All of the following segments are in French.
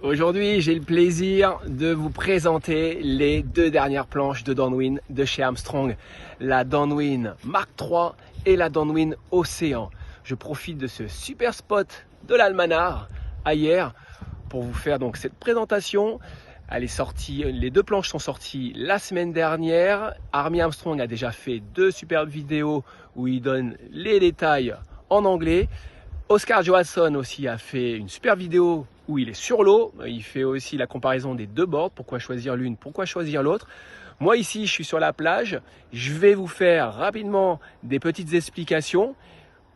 Aujourd'hui, j'ai le plaisir de vous présenter les deux dernières planches de Downwind de chez Armstrong, la Downwind Mark III et la Downwind Océan. Je profite de ce super spot de l'Almanar à hier pour vous faire donc cette présentation. Elle est sortie, les deux planches sont sorties la semaine dernière. Army Armstrong a déjà fait deux superbes vidéos où il donne les détails en anglais. Oscar Johansson aussi a fait une super vidéo où il est sur l'eau. Il fait aussi la comparaison des deux boards. Pourquoi choisir l'une, pourquoi choisir l'autre. Moi ici, je suis sur la plage. Je vais vous faire rapidement des petites explications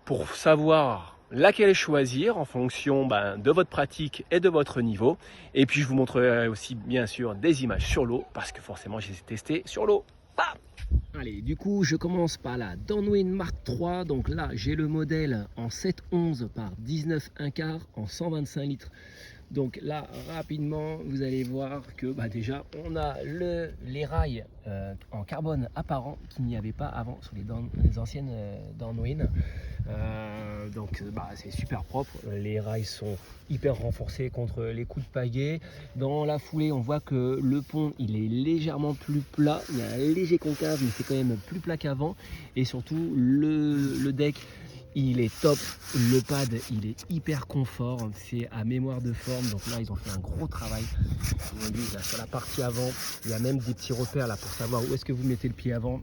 pour savoir laquelle choisir en fonction de votre pratique et de votre niveau. Et puis je vous montrerai aussi bien sûr des images sur l'eau parce que forcément je les ai testées sur l'eau. Allez, du coup, je commence par la Downwind Mark III. Donc là, j'ai le modèle en 7/11 par 19 1/4 en 125 litres. Donc là, rapidement, vous allez voir que déjà, on a les rails en carbone apparent qu'il n'y avait pas avant sur les anciennes Downwind. C'est super propre. Les rails sont hyper renforcés contre les coups de pagaie. Dans la foulée, on voit que le pont il est légèrement plus plat. Il y a un léger concave, mais c'est quand même plus plat qu'avant. Et surtout, le deck il est top, le pad il est hyper confort, c'est à mémoire de forme, donc là ils ont fait un gros travail. Là, sur la partie avant, il y a même des petits repères là pour savoir où est-ce que vous mettez le pied avant.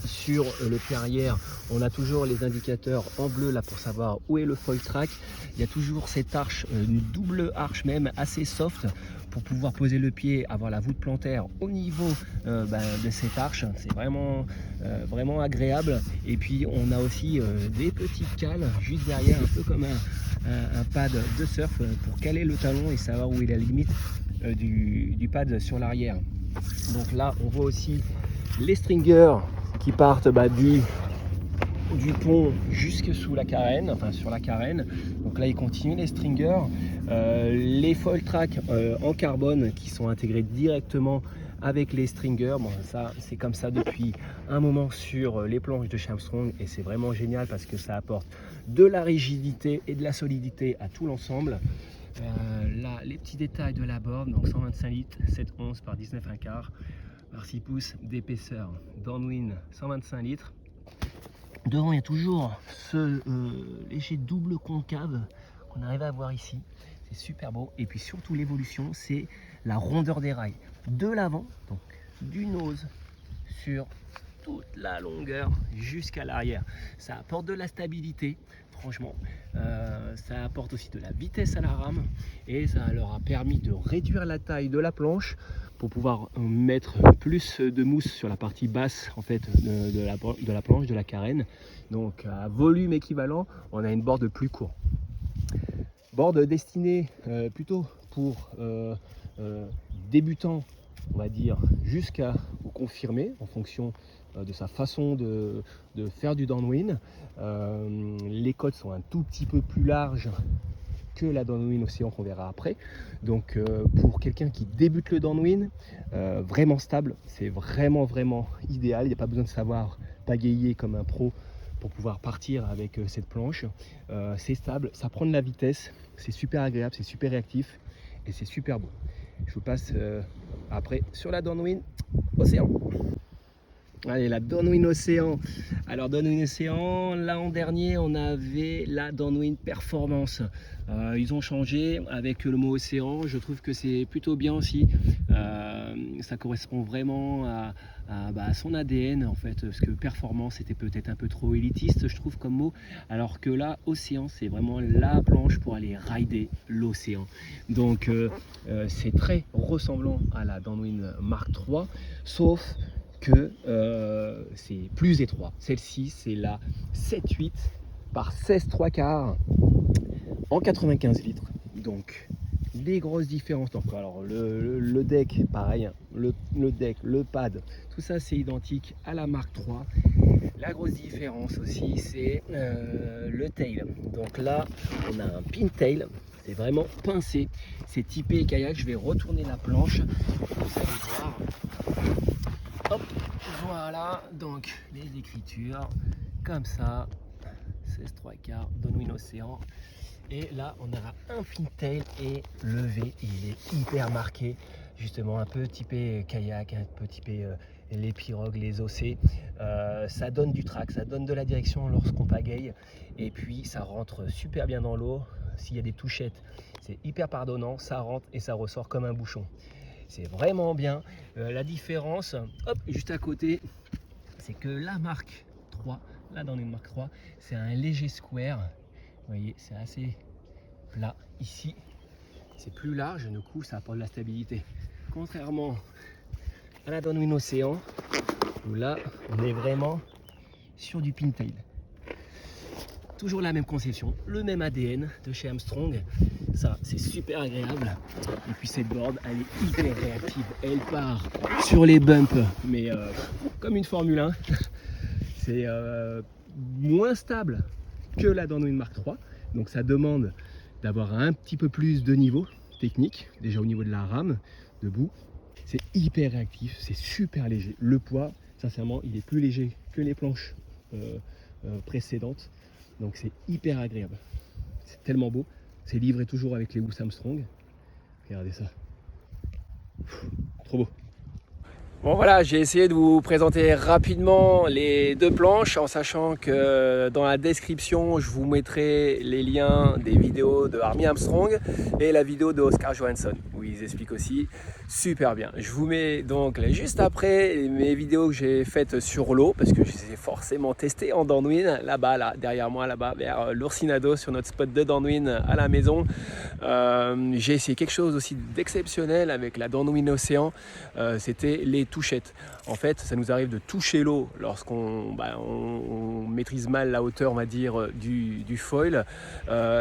Sur le pied arrière, on a toujours les indicateurs en bleu là pour savoir où est le foil track. Il y a toujours cette arche, une double arche même assez soft pour pouvoir poser le pied, avoir la voûte plantaire au niveau de cette arche. C'est vraiment agréable. Et puis on a aussi des petites cales juste derrière, un peu comme un pad de surf pour caler le talon et savoir où est la limite du pad sur l'arrière. Donc là on voit aussi les stringers qui partent du pont jusque sous la carène, enfin sur la carène. Donc là, ils continuent les stringers, les foil track en carbone qui sont intégrés directement avec les stringers. Bon, ça, c'est comme ça depuis un moment sur les planches de chez Armstrong et c'est vraiment génial parce que ça apporte de la rigidité et de la solidité à tout l'ensemble. Là, les petits détails de la borne, donc 125 litres, 7/11 par 19 1/4. Par 6 pouces d'épaisseur, Downwind 125 litres. Devant, il y a toujours ce léger double concave qu'on arrive à voir ici. C'est super beau. Et puis surtout, l'évolution, c'est la rondeur des rails. De l'avant, donc du nose sur toute la longueur jusqu'à l'arrière. Ça apporte de la stabilité, franchement. Ça apporte aussi de la vitesse à la rame et ça leur a permis de réduire la taille de la planche pour pouvoir mettre plus de mousse sur la partie basse en fait de la planche, de la carène. Donc à volume équivalent, on a une board plus courte. Board destinée plutôt pour débutants, on va dire, jusqu'au confirmé en fonction de sa façon de faire du downwind. Les côtes sont un tout petit peu plus larges que la downwind Océan qu'on verra après. Donc pour quelqu'un qui débute le downwind, vraiment stable, c'est vraiment idéal. Il n'y a pas besoin de savoir pagayer comme un pro pour pouvoir partir avec cette planche. C'est stable, ça prend de la vitesse, c'est super agréable, c'est super réactif et c'est super beau. Je vous passe après sur la Downwind Océan. Allez, la Downwind Océan. Alors Downwind Océan, l'an dernier on avait la Downwind Performance. Ils ont changé avec le mot océan. Je trouve que c'est plutôt bien aussi. Ça correspond vraiment à son ADN en fait, parce que performance était peut-être un peu trop élitiste je trouve comme mot, alors que là océan c'est vraiment la planche pour aller rider l'océan. Donc c'est très ressemblant à la Downwind Mark III, sauf que c'est plus étroit. Celle-ci c'est la 7/8 par 16 3/4 en 95 litres. Donc des grosses différences. Donc, alors le deck pareil, le deck, le pad, tout ça c'est identique à la Mark III. La grosse différence aussi c'est le tail. Donc là on a un pin tail, c'est vraiment pincé, c'est typé kayak. Je vais retourner la planche, vous allez voir. Hop, voilà, donc les écritures comme ça, 16 3/4 Downwind Océan. Et là, on aura un pintail et le V, il est hyper marqué, justement un peu typé kayak, un peu typé les pirogues, les océes. Ça donne du track, ça donne de la direction lorsqu'on pagaille. Et puis, ça rentre super bien dans l'eau. S'il y a des touchettes, c'est hyper pardonnant, ça rentre et ça ressort comme un bouchon. C'est vraiment bien. La différence, hop, juste à côté, c'est que la marque 3, là dans une marque 3, c'est un léger square. Vous voyez, c'est assez plat. Ici, c'est plus large, du coup, ça apporte de la stabilité. Contrairement à la Downwind Océan, où là, on est vraiment sur du pintail. Toujours la même conception, le même ADN de chez Armstrong. Ça, c'est super agréable. Et puis cette board, elle est hyper réactive. Elle part sur les bumps, mais comme une Formule 1. C'est moins stable que la Downwind Mark III. Donc ça demande d'avoir un petit peu plus de niveau technique, déjà au niveau de la rame, debout. C'est hyper réactif, c'est super léger. Le poids, sincèrement, il est plus léger que les planches précédentes. Donc c'est hyper agréable. C'est tellement beau. C'est livré toujours avec les housses Armstrong. Regardez ça. Trop beau. Bon voilà, j'ai essayé de vous présenter rapidement les deux planches en sachant que dans la description, je vous mettrai les liens des vidéos de Army Armstrong et la vidéo de Oscar Johansson où ils expliquent aussi super bien. Je vous mets donc juste après mes vidéos que j'ai faites sur l'eau parce que je les ai forcément testées en Downwind là-bas, là, derrière moi, là-bas, vers l'Oursinado sur notre spot de Downwind à la maison. J'ai essayé quelque chose aussi d'exceptionnel avec la Downwind Océan, c'était les touchettes. En fait, ça nous arrive de toucher l'eau lorsqu'on on maîtrise mal la hauteur, on va dire, du foil,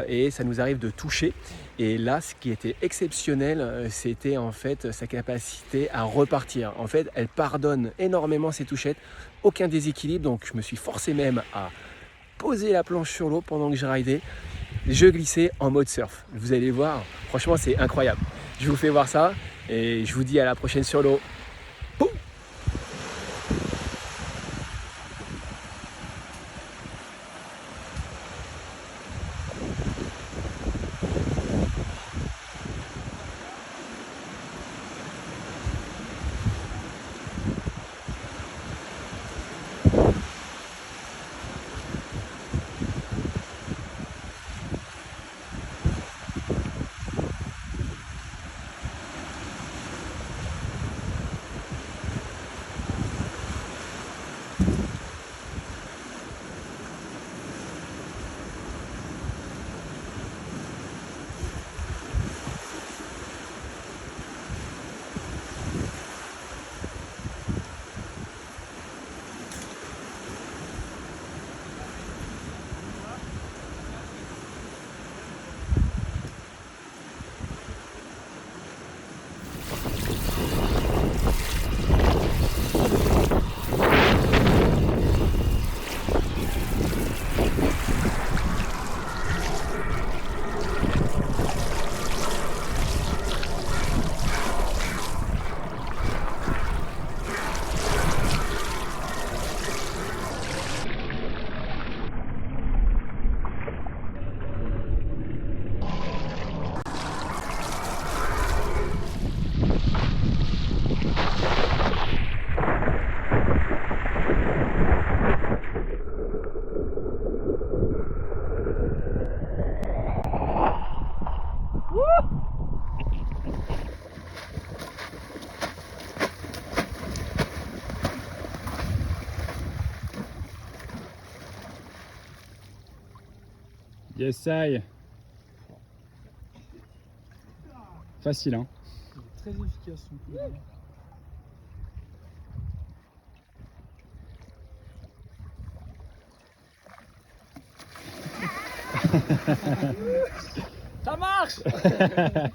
et ça nous arrive de toucher. Et là, ce qui était exceptionnel, c'était en fait sa capacité à repartir. En fait, elle pardonne énormément ces touchettes, aucun déséquilibre, donc je me suis forcé même à poser la planche sur l'eau pendant que je ridais. Je glissais en mode surf. Vous allez voir, franchement, c'est incroyable. Je vous fais voir ça et je vous dis à la prochaine sur l'eau. Yes, I. Facile, hein. Très efficace son coup. Ça marche.